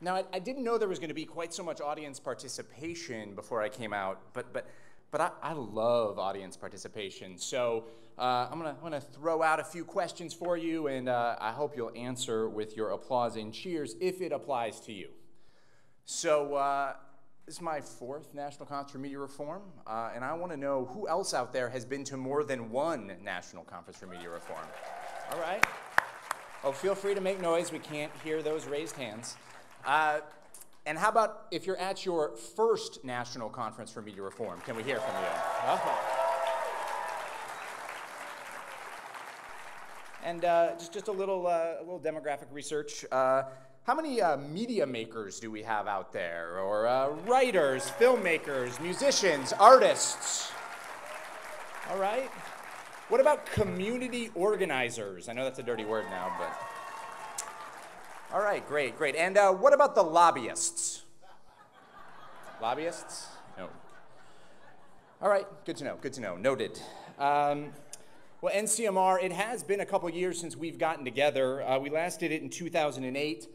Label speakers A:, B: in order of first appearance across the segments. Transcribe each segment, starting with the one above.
A: Now, I didn't know there was going to be quite so much audience participation before I came out, but I love audience participation. So I'm gonna throw out a few questions for you, and I hope you'll answer with your applause and cheers if it applies to you. So this is my 4th National Conference for Media Reform, and I want to know who else out there has been to more than one National Conference for Media Reform. All right. Oh, feel free to make noise. We can't hear those raised hands. And how about if you're at your first National Conference for Media Reform? Can we hear from you? Oh. And just a little demographic research. How many media makers do we have out there? Or writers, filmmakers, musicians, artists? All right. What about community organizers? I know that's a dirty word now, but... All right, great, great. And what about the lobbyists? Lobbyists? No. All right, good to know, noted. Well, NCMR, it has been a couple years since we've gotten together. We last did it in 2008.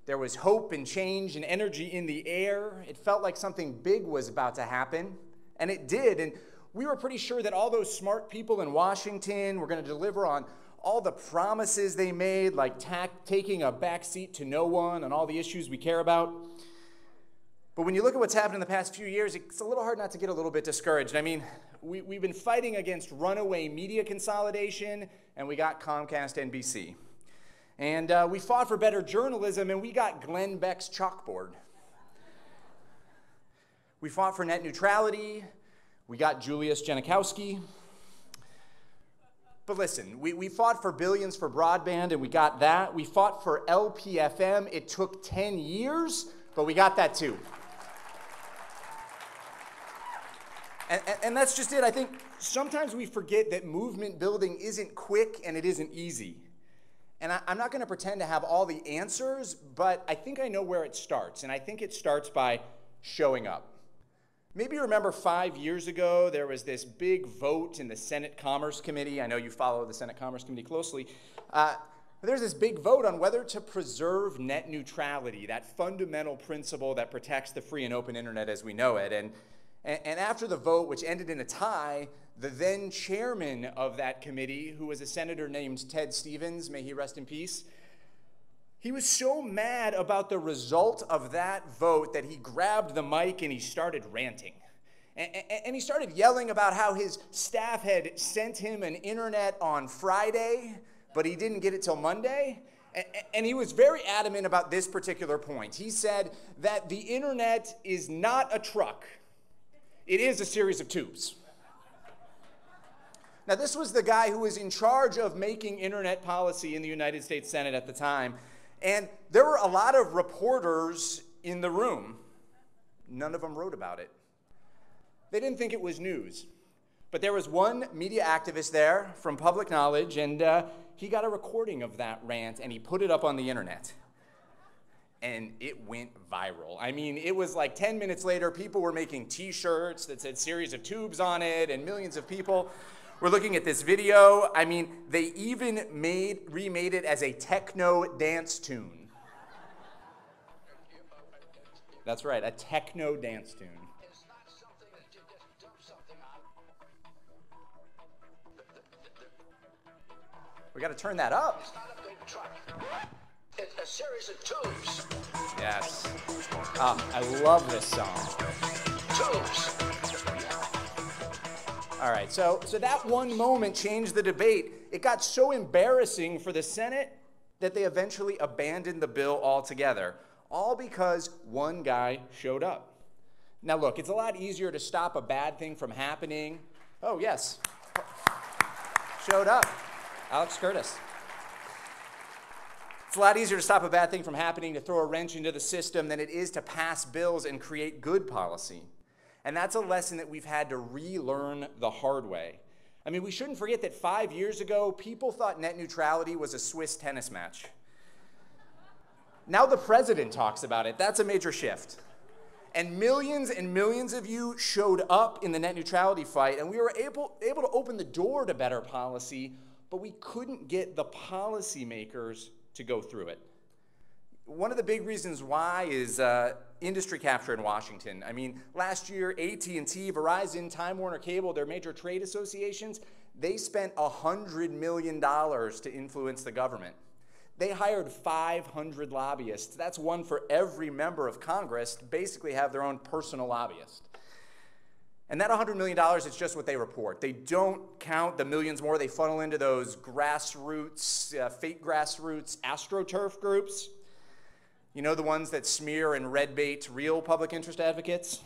A: There was hope and change and energy in the air. It felt like something big was about to happen, and it did. And we were pretty sure that all those smart people in Washington were going to deliver on all the promises they made, like taking a backseat to no one on all the issues we care about. But when you look at what's happened in the past few years, it's a little hard not to get a little bit discouraged. I mean, we've been fighting against runaway media consolidation, and we got Comcast NBC. And we fought for better journalism, and we got Glenn Beck's chalkboard. We fought for net neutrality. We got Julius Janikowski. But listen, we fought for billions for broadband, and we got that. We fought for LPFM. It took 10 years, but we got that too. And that's just it. I think sometimes we forget that movement building isn't quick and it isn't easy. And I'm not going to pretend to have all the answers, but I think I know where it starts. And I think it starts by showing up. Maybe you remember 5 years ago, there was this big vote in the Senate Commerce Committee. I know you follow the Senate Commerce Committee closely. There's this big vote on whether to preserve net neutrality, that fundamental principle that protects the free and open internet as we know it. And after the vote, which ended in a tie, the then chairman of that committee, who was a senator named Ted Stevens, may he rest in peace, he was so mad about the result of that vote that he grabbed the mic and he started ranting. And he started yelling about how his staff had sent him an internet on Friday, but he didn't get it till Monday. And he was very adamant about this particular point. He said that the internet is not a truck. It is a series of tubes. Now, this was the guy who was in charge of making internet policy in the United States Senate at the time. And there were a lot of reporters in the room. None of them wrote about it. They didn't think it was news. But there was one media activist there from Public Knowledge, and he got a recording of that rant, and he put it up on the internet. And it went viral. I mean, it was like 10 minutes later, people were making T-shirts that said series of tubes on it, and millions of people were looking at this video. I mean, they even remade it as a techno dance tune. That's right, a techno dance tune.
B: It's not something that you just dump something on.
A: We got to turn that up.
B: It's not a big truck. It's a series of tubes.
A: Yes. I love this song.
B: Tubes.
A: All right, so that one moment changed the debate. It got so embarrassing for the Senate that they eventually abandoned the bill altogether, all because one guy showed up. Now look, it's a lot easier to stop a bad thing from happening. Oh, yes. Showed up. Alex Curtis. It's a lot easier to stop a bad thing from happening, to throw a wrench into the system, than it is to pass bills and create good policy. And that's a lesson that we've had to relearn the hard way. I mean, we shouldn't forget that 5 years ago, people thought net neutrality was a Swiss tennis match. Now the president talks about it. That's a major shift. And millions of you showed up in the net neutrality fight, and we were able to open the door to better policy, but we couldn't get the policymakers to go through it. One of the big reasons why is industry capture in Washington. I mean, last year, AT&T, Verizon, Time Warner Cable, their major trade associations, they spent $100 million to influence the government. They hired 500 lobbyists. That's one for every member of Congress to basically have their own personal lobbyist. And that $100 million is just what they report. They don't count the millions more they funnel into those grassroots, fake grassroots AstroTurf groups. You know, the ones that smear and red bait real public interest advocates?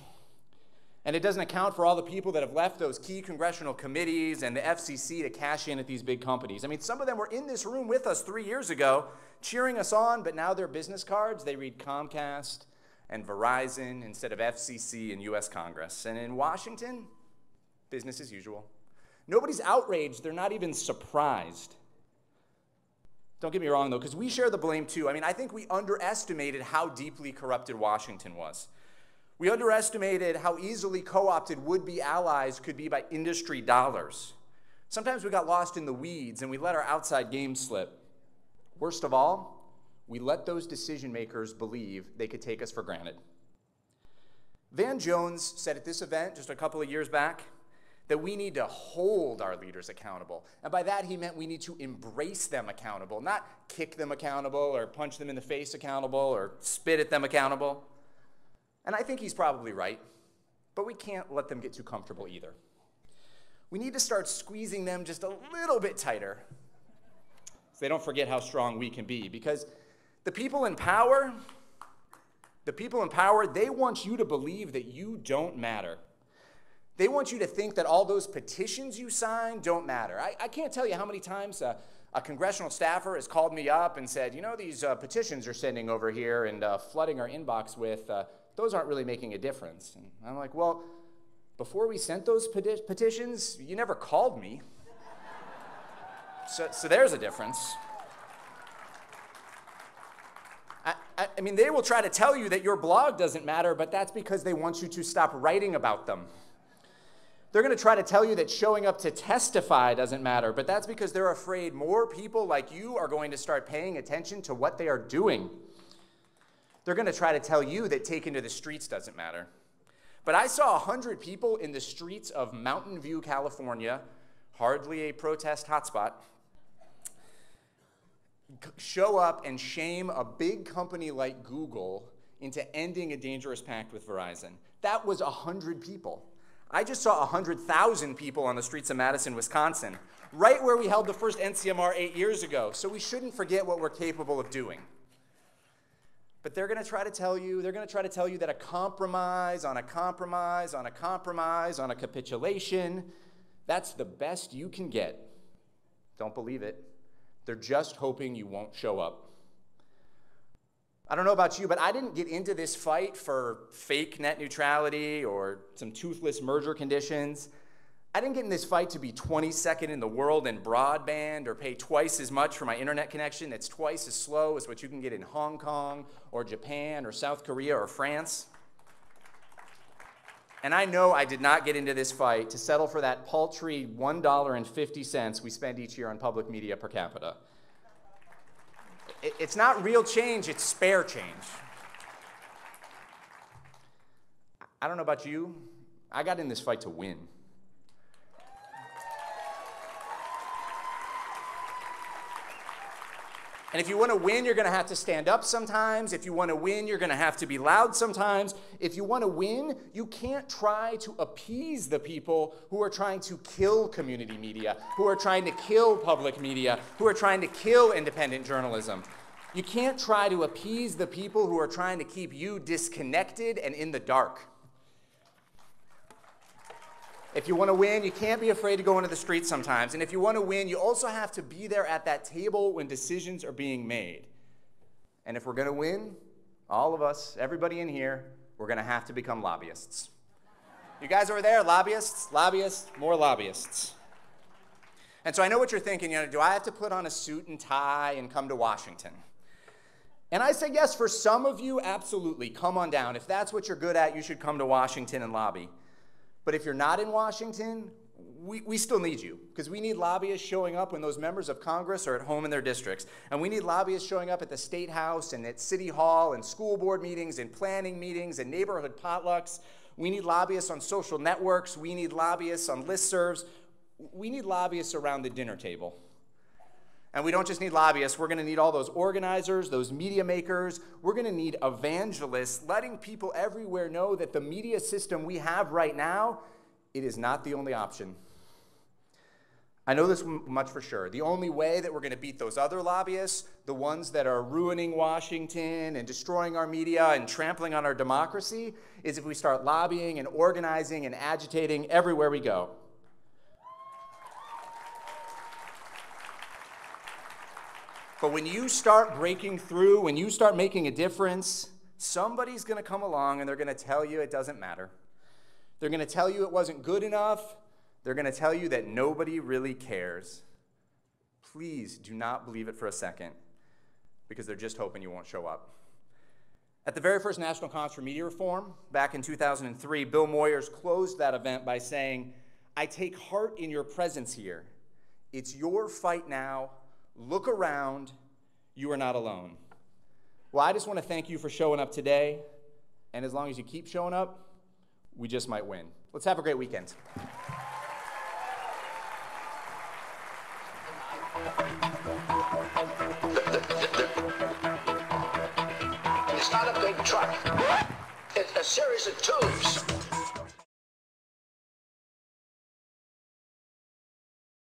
A: And it doesn't account for all the people that have left those key congressional committees and the FCC to cash in at these big companies. I mean, some of them were in this room with us 3 years ago, cheering us on, but now their business cards, they read Comcast and Verizon instead of FCC and US Congress. And in Washington, business as usual. Nobody's outraged, they're not even surprised. Don't get me wrong though, because we share the blame too. I mean, I think we underestimated how deeply corrupted Washington was. We underestimated how easily co-opted would-be allies could be by industry dollars. Sometimes we got lost in the weeds and we let our outside game slip. Worst of all, we let those decision makers believe they could take us for granted. Van Jones said at this event just a couple of years back that we need to hold our leaders accountable. And by that he meant we need to embrace them accountable, not kick them accountable or punch them in the face accountable or spit at them accountable. And I think he's probably right, but we can't let them get too comfortable either. We need to start squeezing them just a little bit tighter so they don't forget how strong we can be, because the people in power, they want you to believe that you don't matter. They want you to think that all those petitions you signed don't matter. I can't tell you how many times a congressional staffer has called me up and said, you know, these petitions you're sending over here and flooding our inbox with, those aren't really making a difference. And I'm like, well, before we sent those petitions, you never called me. So there's a difference. I mean, they will try to tell you that your blog doesn't matter, but that's because they want you to stop writing about them. They're going to try to tell you that showing up to testify doesn't matter, but that's because they're afraid more people like you are going to start paying attention to what they are doing. They're going to try to tell you that taking to the streets doesn't matter. But I saw 100 people in the streets of Mountain View, California, hardly a protest hotspot, show up and shame a big company like Google into ending a dangerous pact with Verizon. That was 100 people. I just saw 100,000 people on the streets of Madison, Wisconsin, right where we held the first NCMR 8 years ago. So we shouldn't forget what we're capable of doing. But they're going to try to tell you, that a compromise on a compromise on a compromise on a capitulation, that's the best you can get. Don't believe it. They're just hoping you won't show up. I don't know about you, but I didn't get into this fight for fake net neutrality or some toothless merger conditions. I didn't get in this fight to be 22nd in the world in broadband or pay twice as much for my internet connection that's twice as slow as what you can get in Hong Kong or Japan or South Korea or France. And I know I did not get into this fight to settle for that paltry $1.50 we spend each year on public media per capita. It's not real change, it's spare change. I don't know about you, I got in this fight to win. And if you want to win, you're going to have to stand up sometimes. If you want to win, you're going to have to be loud sometimes. If you want to win, you can't try to appease the people who are trying to kill community media, who are trying to kill public media, who are trying to kill independent journalism. You can't try to appease the people who are trying to keep you disconnected and in the dark. If you want to win, you can't be afraid to go into the streets sometimes. And if you want to win, you also have to be there at that table when decisions are being made. And if we're going to win, all of us, everybody in here, we're going to have to become lobbyists. You guys over there, lobbyists, more lobbyists. And so I know what you're thinking, do I have to put on a suit and tie and come to Washington? And I say yes, for some of you, absolutely, come on down. If that's what you're good at, you should come to Washington and lobby. But if you're not in Washington, we still need you, because we need lobbyists showing up when those members of Congress are at home in their districts. And we need lobbyists showing up at the State House and at City Hall and school board meetings and planning meetings and neighborhood potlucks. We need lobbyists on social networks. We need lobbyists on listservs. We need lobbyists around the dinner table. And we don't just need lobbyists. We're going to need all those organizers, those media makers. We're going to need evangelists, letting people everywhere know that the media system we have right now, it is not the only option. I know this much for sure. The only way that we're going to beat those other lobbyists, the ones that are ruining Washington and destroying our media and trampling on our democracy, is if we start lobbying and organizing and agitating everywhere we go. But when you start breaking through, when you start making a difference, somebody's going to come along and they're going to tell you it doesn't matter. They're going to tell you it wasn't good enough. They're going to tell you that nobody really cares. Please do not believe it for a second, because they're just hoping you won't show up. At the very first National Conference for Media Reform, back in 2003, Bill Moyers closed that event by saying, "I take heart in your presence here. It's your fight now. Look around. You are not alone." Well, I just want to thank you for showing up today. And as long as you keep showing up, we just might win. Let's have a great weekend.
B: It's not a big truck. It's a series of tubes.